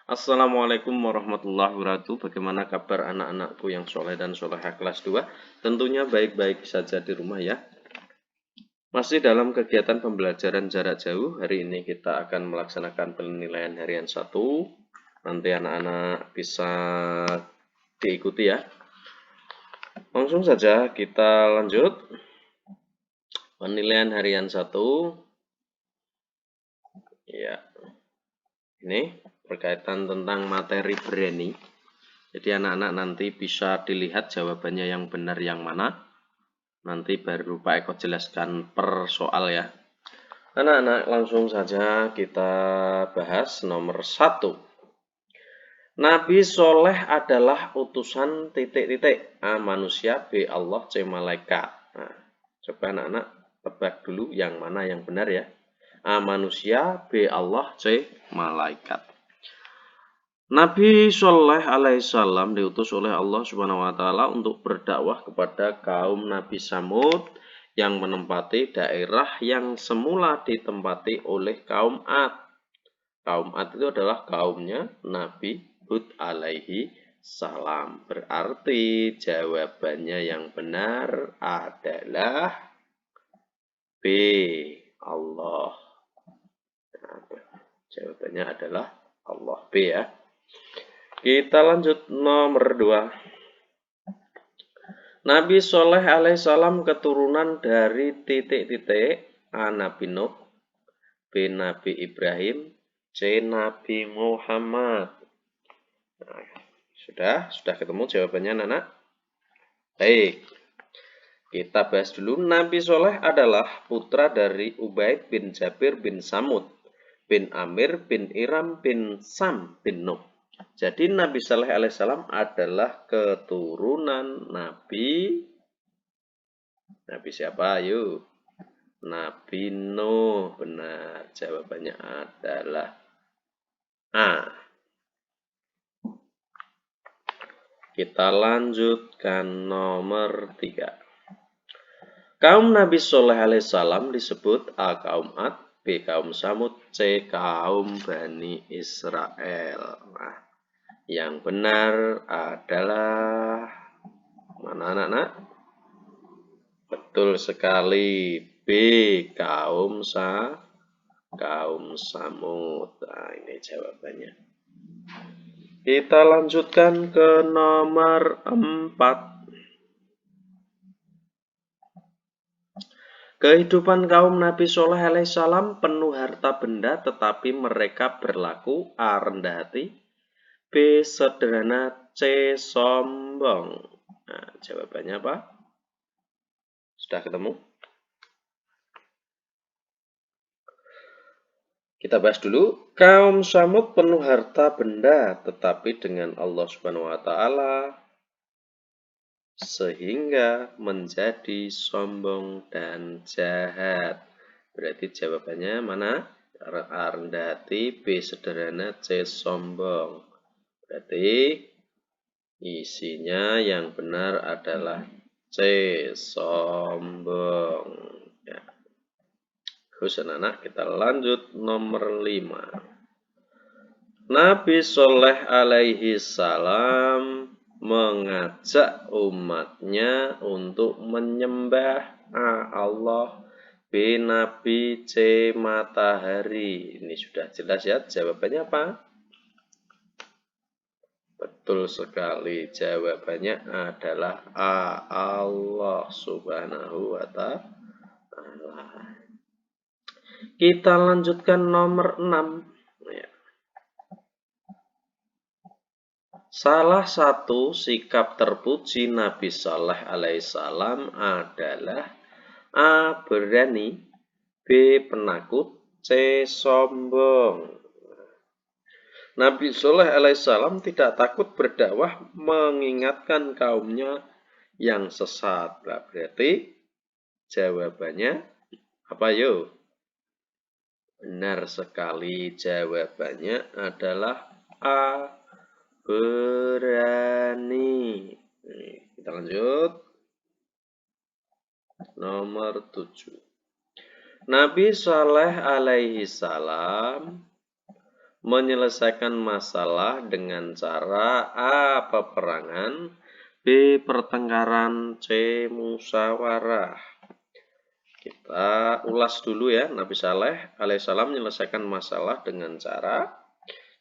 Assalamualaikum warahmatullahi wabarakatuh. Bagaimana kabar anak-anakku yang soleh dan solehah kelas 2? Tentunya baik-baik saja di rumah ya. Masih dalam kegiatan pembelajaran jarak jauh, hari ini kita akan melaksanakan penilaian harian 1. Nanti anak-anak bisa diikuti ya. Langsung saja kita lanjut. Penilaian harian 1. Ya, ini berkaitan tentang materi berani. Jadi anak-anak nanti bisa dilihat jawabannya yang benar yang mana. Nanti baru Pak Eko jelaskan per soal ya. Anak-anak langsung saja kita bahas nomor 1. Nabi Soleh adalah utusan titik-titik. A. Manusia, B. Allah, C. Malaikat. Nah, coba anak-anak tebak dulu yang mana yang benar ya. A. Manusia, B. Allah, C. Malaikat. Nabi Shallallahu Alaihi Wasallam diutus oleh Allah Subhanahu Wa Taala untuk berdakwah kepada kaum Nabi Samud yang menempati daerah yang semula ditempati oleh kaum Ad. Kaum Ad itu adalah kaumnya Nabi Hud alaihi salam. Berarti jawabannya yang benar adalah B. Allah. Nah, jawabannya adalah Allah. B ya. Kita lanjut nomor 2. Nabi Soleh alaihissalam keturunan dari titik-titik A. Nabi Nuh, B. Nabi Ibrahim, C. Nabi Muhammad. Nah, sudah ketemu jawabannya anak-anak? Baik, kita bahas dulu. Nabi Soleh adalah putra dari Ubaid bin Jabir bin Samud, bin Amir bin Iram bin Sam bin Nuh. Jadi Nabi Saleh alaihissalam adalah keturunan Nabi siapa? Ayo. Nabi Nuh. Benar. Jawabannya adalah A. Kita lanjutkan nomor 3. Kaum Nabi Saleh alaihissalam disebut A. Kaum Ad, B. Kaum Samud, C. Kaum Bani Israel. Nah, yang benar adalah mana anak-anak? Betul sekali. B. Kaum Samud. Nah, ini jawabannya. Kita lanjutkan ke nomor 4. Kehidupan kaum Nabi Soleh alaihissalam penuh harta benda tetapi mereka berlaku A. Rendah hati, B. Sederhana, C. Sombong. Nah, jawabannya apa? Sudah ketemu? Kita bahas dulu. Kaum Samud penuh harta benda tetapi dengan Allah Subhanahu wa taala sehingga menjadi sombong dan jahat. Berarti jawabannya mana? A. Rendah hati, B. Sederhana, C. Sombong. Berarti isinya yang benar adalah C. Sombong. Ya. Terus anak-anak kita lanjut nomor 5. Nabi Soleh alaihi salam mengajak umatnya untuk menyembah Allah, B. Nabi, C. Matahari. Ini sudah jelas ya, jawabannya apa? Betul sekali, jawabannya adalah A. Allah Subhanahu wa Ta'ala. Kita lanjutkan nomor 6. Salah satu sikap terpuji Nabi Saleh alaihissalam adalah A. Berani, B. Penakut, C. Sombong. Nabi Saleh alaihissalam tidak takut berdakwah mengingatkan kaumnya yang sesat. Nah, berarti jawabannya apa yo? Benar sekali, jawabannya adalah A. Berani. Kita lanjut. Nomor 7. Nabi Saleh alaihi salam menyelesaikan masalah dengan cara A. Peperangan, B. Pertengkaran, C. Musyawarah. Kita ulas dulu ya. Nabi Saleh alaihissalam menyelesaikan masalah dengan cara.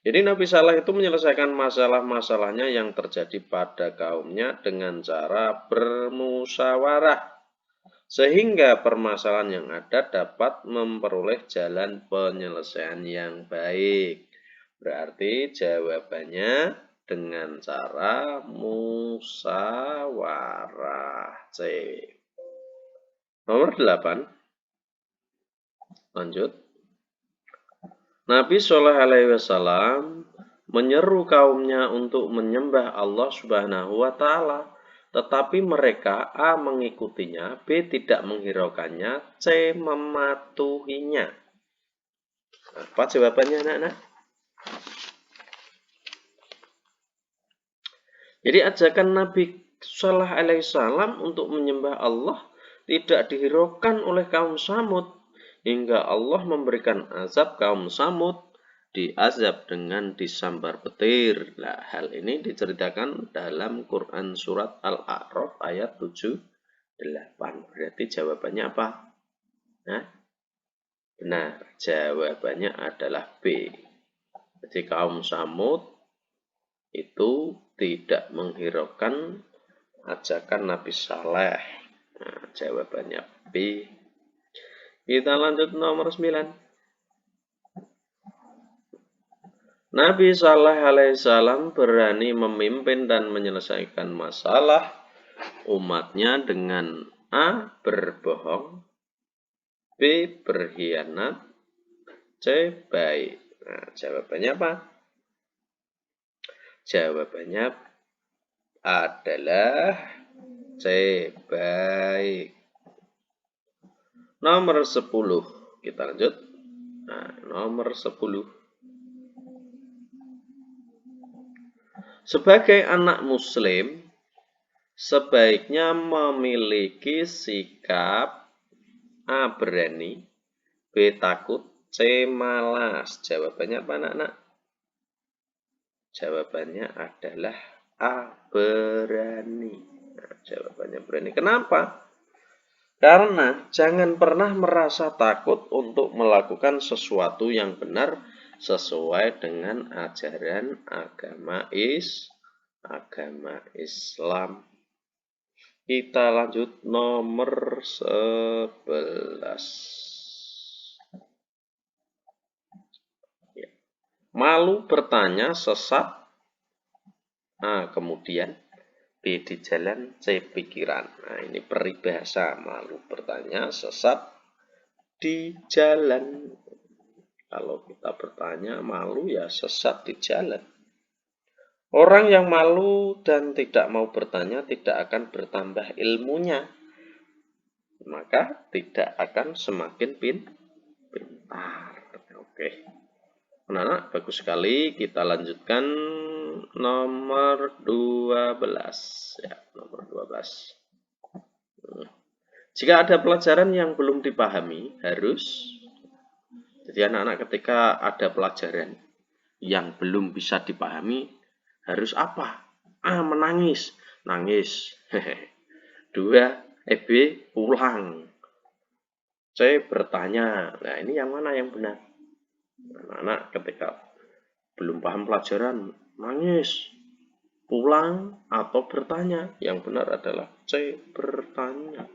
Jadi Nabi Saleh itu menyelesaikan masalah-masalahnya yang terjadi pada kaumnya dengan cara bermusyawarah. Sehingga permasalahan yang ada dapat memperoleh jalan penyelesaian yang baik. Berarti jawabannya dengan cara musyawarah. C. Nomor 8. Lanjut. Nabi Shallallahu Alaihi Wasallam menyeru kaumnya untuk menyembah Allah Subhanahu Wa Taala. Tetapi mereka A. mengikutinya, B. tidak menghiraukannya, C. mematuhinya. Apa jawabannya anak-anak? Jadi ajakan Nabi Shallallahu Alaihi Wasallam untuk menyembah Allah tidak dihiraukan oleh kaum Samud, hingga Allah memberikan azab kaum Samud, diazab dengan disambar petir. Nah, hal ini diceritakan dalam Quran surat Al-A'raf ayat 78. Berarti jawabannya apa? Nah, benar, jawabannya adalah B. Jadi kaum Samud itu tidak menghiraukan ajakan Nabi Saleh. Nah, jawabannya B. Kita lanjut nomor 9. Nabi Saleh alaihissalam berani memimpin dan menyelesaikan masalah umatnya dengan A. berbohong, B. berkhianat, C. baik. Nah, jawabannya apa? Jawabannya adalah C. baik. Nomor 10. Kita lanjut. Nah, nomor 10. Sebagai anak muslim, sebaiknya memiliki sikap A. berani, B. takut, C. malas. Jawabannya apa anak-anak? Jawabannya adalah A. berani. Nah, jawabannya berani. Kenapa? Karena jangan pernah merasa takut untuk melakukan sesuatu yang benar sesuai dengan ajaran agama Islam. Kita lanjut nomor 11. Malu bertanya, sesat. A. kemudian B. di jalan, C. pikiran. Nah, ini peribahasa. Malu bertanya, sesat di jalan. Kalau kita bertanya malu ya sesat di jalan. Orang yang malu dan tidak mau bertanya tidak akan bertambah ilmunya. Maka tidak akan semakin pintar. Oke. Anak-anak, bagus sekali. Kita lanjutkan nomor 12. Ya, nomor 12. Jika ada pelajaran yang belum dipahami, harus. Jadi anak-anak ketika ada pelajaran yang belum bisa dipahami, harus apa? A. menangis. Nangis. 2. B. pulang. C. bertanya. Nah, ini yang mana yang benar? Anak-anak ketika belum paham pelajaran, nangis, pulang, atau bertanya. Yang benar adalah C. bertanya.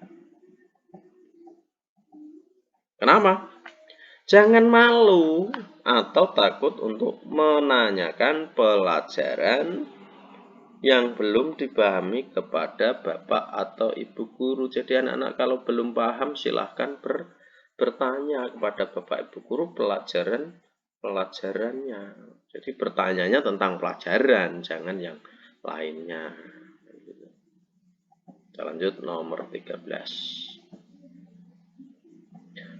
Kenapa? Jangan malu atau takut untuk menanyakan pelajaran yang belum dipahami kepada bapak atau ibu guru. Jadi anak-anak kalau belum paham silahkan bertanya kepada bapak ibu guru pelajarannya. Jadi bertanyanya tentang pelajaran, jangan yang lainnya. Kita lanjut nomor 13.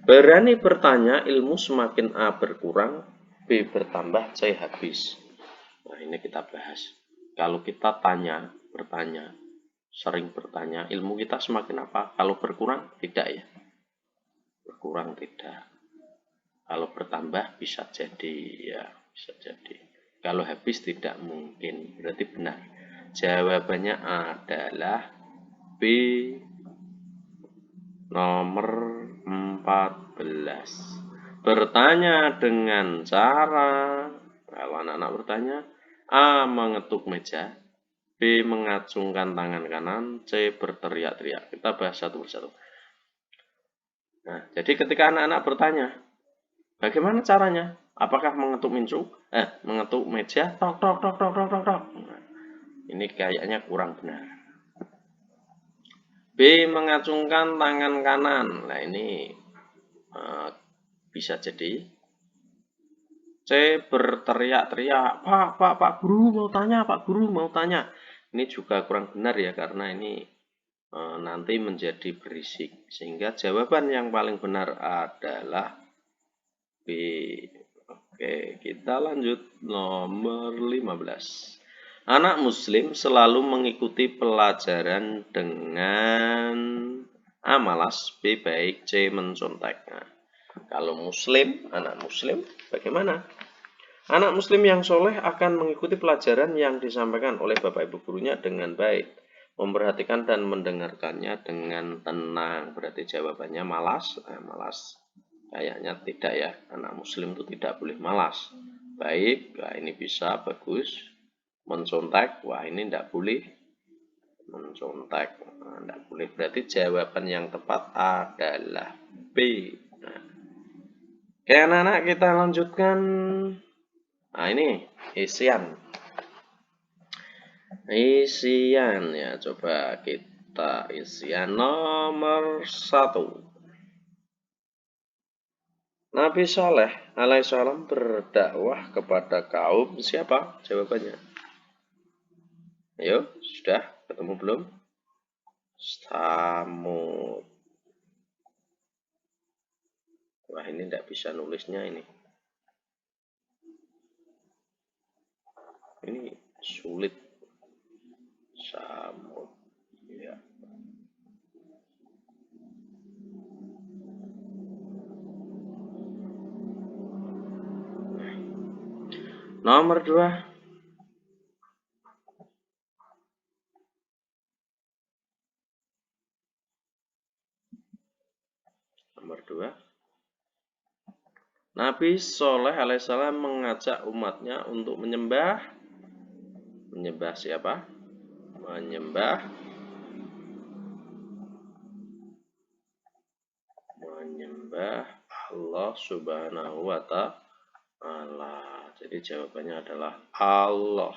Berani bertanya, ilmu semakin A. berkurang, B. bertambah, C. habis. Nah, ini kita bahas. Kalau kita bertanya, sering bertanya, ilmu kita semakin apa? Kalau berkurang, tidak ya? Berkurang tidak. Kalau bertambah, bisa jadi ya. Bisa jadi. Kalau habis tidak mungkin, berarti benar. Jawabannya adalah B nomor 14. Bertanya dengan cara, kalau anak-anak bertanya, A. Mengetuk meja, B. Mengacungkan tangan kanan, C. Berteriak-teriak. Kita bahas satu persatu. Nah, jadi ketika anak-anak bertanya, bagaimana caranya? Apakah mengetuk mengetuk meja, tok tok tok tok tok tok tok. Nah, ini kayaknya kurang benar. B. Mengacungkan tangan kanan. Nah, ini bisa jadi. C. Berteriak-teriak, Pak Guru mau tanya, Pak Guru mau tanya. Ini juga kurang benar ya, karena ini nanti menjadi berisik. Sehingga jawaban yang paling benar adalah B. Oke, kita lanjut nomor 15. Anak muslim selalu mengikuti pelajaran dengan A. Malas, B. Baik, C. Mencontek. Nah, kalau muslim, anak muslim bagaimana? Anak muslim yang soleh akan mengikuti pelajaran yang disampaikan oleh bapak ibu gurunya dengan baik. Memperhatikan dan mendengarkannya dengan tenang. Berarti jawabannya malas. Malas. Kayaknya tidak ya, anak muslim itu tidak boleh malas. Baik, wah ini bisa, bagus. Mencontek, wah ini tidak boleh. Mencontek, nah, tidak boleh. Berarti jawaban yang tepat adalah B. Nah, oke anak-anak, kita lanjutkan. Nah ini, isian. Isian ya, coba kita isian nomor 1. Nabi Saleh alaihissalam berdakwah kepada kaum siapa? Jawabannya. Ayo, sudah ketemu belum? Samud. Wah, ini tidak bisa nulisnya ini. Ini sulit. Samud. Ya. Nomor 2. Nomor 2. Nabi Soleh alaihissalam mengajak umatnya untuk menyembah siapa? Menyembah Allah Subhanahu wa ta'ala. Jadi jawabannya adalah Allah.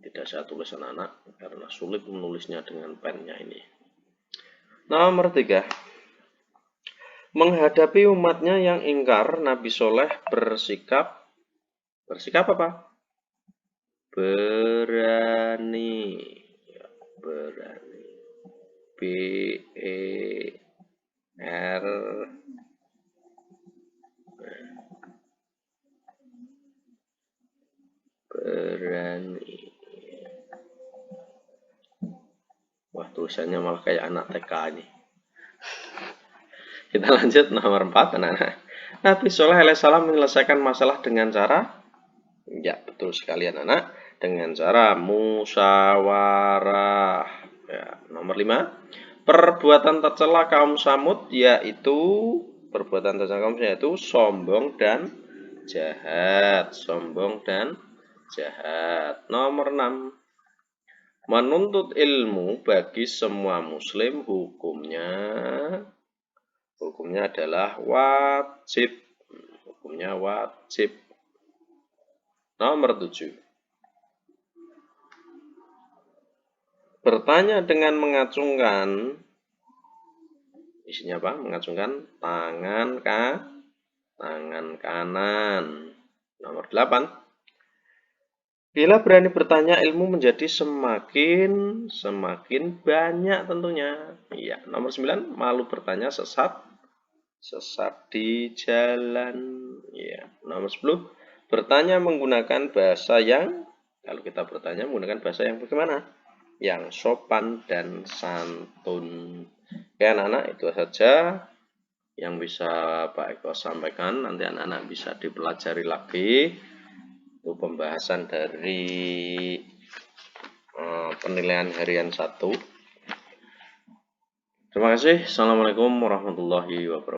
Tidak saya tulis anak-anak karena sulit menulisnya dengan pennya ini. Nomor 3. Menghadapi umatnya yang ingkar, Nabi Soleh bersikap apa? Berani. Berani. B-E-R berani. Wah, tulisannya malah kayak anak TK ini. Kita lanjut nomor 4, anak-anak. Nabi Soleh alaihissalam menyelesaikan masalah dengan cara, ya betul sekali anak-anak, dengan cara musyawarah. Ya, nomor 5. Perbuatan tercela kaum Samud yaitu sombong dan jahat. Sombong dan jahat. Nomor 6. Menuntut ilmu bagi semua muslim hukumnya adalah wajib. Hukumnya wajib. Nomor 7. Bertanya dengan mengacungkan, isinya apa? Mengacungkan tangan kanan. Nomor 8. Bila berani bertanya, ilmu menjadi semakin banyak tentunya. Iya. Nomor 9. Malu bertanya sesat di jalan. Iya. Nomor 10. Bertanya menggunakan bahasa yang, kalau kita bertanya menggunakan bahasa yang bagaimana? Yang sopan dan santun. Oke anak-anak, itu saja yang bisa Pak Eko sampaikan. Nanti anak-anak bisa dipelajari lagi untuk pembahasan dari penilaian harian 1. Terima kasih. Assalamualaikum warahmatullahi wabarakatuh.